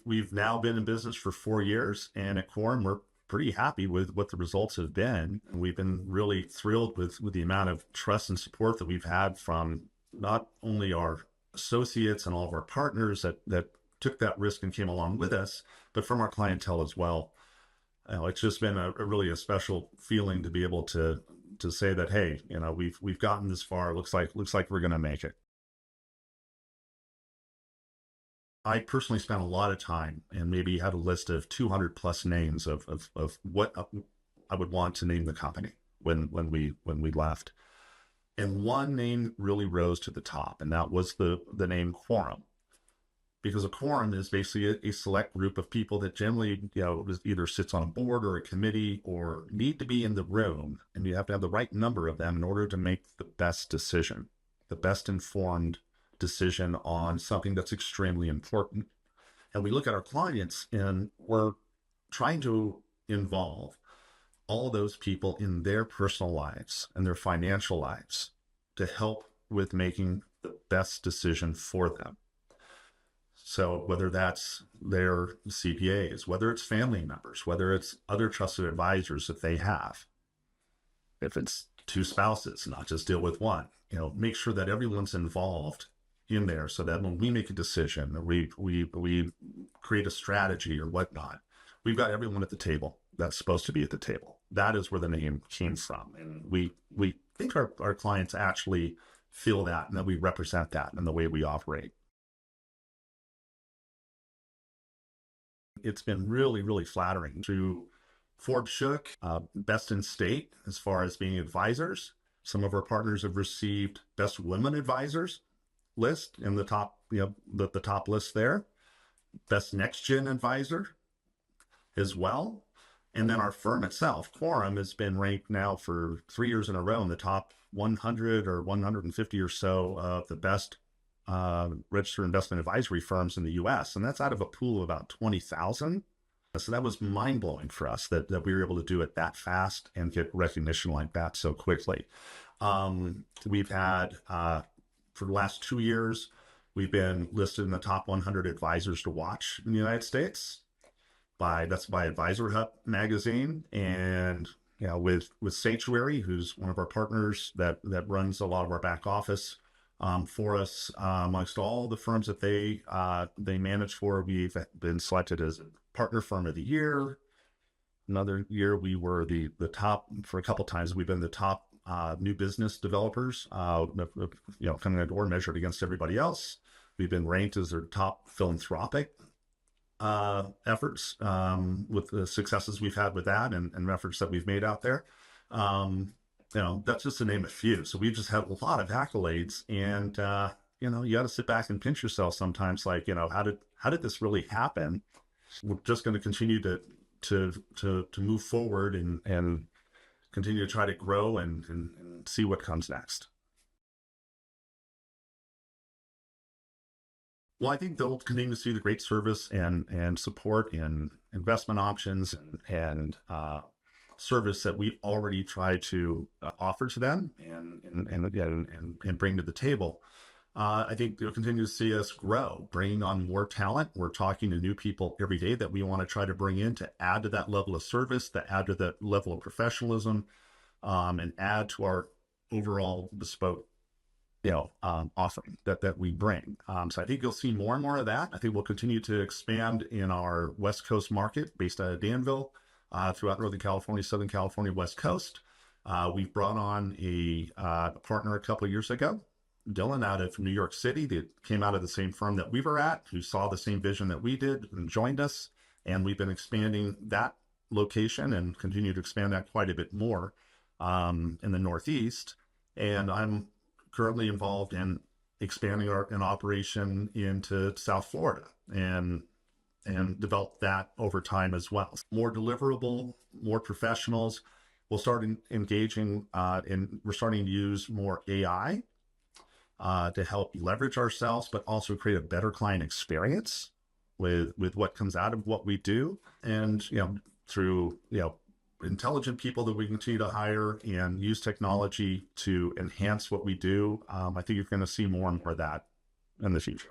we've now been in business for 4 years, and at Quorum, we're pretty happy with what the results have been. And we've been really thrilled with the amount of trust and support that we've had from not only our associates and all of our partners that took that risk and came along with us, but from our clientele as well. It's just been a really a special feeling to be able to say that, hey, we've gotten this far. Looks like we're going to make it. I personally spent a lot of time and maybe had a list of 200 plus names of what I would want to name the company when we left. And one name really rose to the top, and that was the name Quorum. Because a quorum is basically a select group of people that generally, either sits on a board or a committee or need to be in the room, and you have to have the right number of them in order to make the best decision, the best informed decision on something that's extremely important. And we look at our clients and we're trying to involve all those people in their personal lives and their financial lives to help with making the best decision for them. So whether that's their CPAs, whether it's family members, whether it's other trusted advisors that they have, if it's two spouses, not just deal with one, make sure that everyone's involved in there so that when we make a decision or we create a strategy or whatnot, we've got everyone at the table that's supposed to be at the table. That is where the name came from. And we think our clients actually feel that and that we represent that in the way we operate. It's been really, really flattering. Through Forbes Shook, best in state as far as being advisors. Some of our partners have received best women advisors list in the top, the top list there. Best next gen advisor as well. And then our firm itself, Quorum, has been ranked now for 3 years in a row in the top 100 or 150 or so of the best registered investment advisory firms in the US. And that's out of a pool of about 20,000. So that was mind blowing for us that we were able to do it that fast and get recognition like that so quickly. We've had, for the last 2 years, we've been listed in the top 100 advisors to watch in the United States. That's by Advisor Hub magazine. And with Sanctuary, who's one of our partners that runs a lot of our back office for us, amongst all the firms that they manage for, we've been selected as Partner Firm of the Year. Another year we were the top, for a couple times we've been the top new business developers, coming in the door measured against everybody else. We've been ranked as their top philanthropic efforts with the successes we've had with that and efforts that we've made out there. That's just to name a few. So we've just had a lot of accolades, and you got to sit back and pinch yourself sometimes. Like, how did this really happen? We're just going to continue to move forward and continue to try to grow and see what comes next. Well, I think they'll continue to see the great service and support in investment options and service that we already try to offer to them and bring to the table. I think they'll continue to see us grow, bringing on more talent. We're talking to new people every day that we want to try to bring in to add to that level of service, to add to that level of professionalism, and add to our overall bespoke offering that we bring. So I think you'll see more and more of that. I think we'll continue to expand in our West Coast market based out of Danville, throughout Northern California, Southern California, West Coast. We've brought on a partner a couple of years ago, Dylan, out of New York City, that came out of the same firm that we were at, who saw the same vision that we did and joined us. And we've been expanding that location and continue to expand that quite a bit more in the Northeast. And I'm currently involved in expanding an operation into South Florida and develop that over time as well. More deliverable, more professionals. We'll start engaging we're starting to use more AI to help leverage ourselves, but also create a better client experience with what comes out of what we do. And, through, intelligent people that we continue to hire and use technology to enhance what we do. I think you're going to see more and more of that in the future.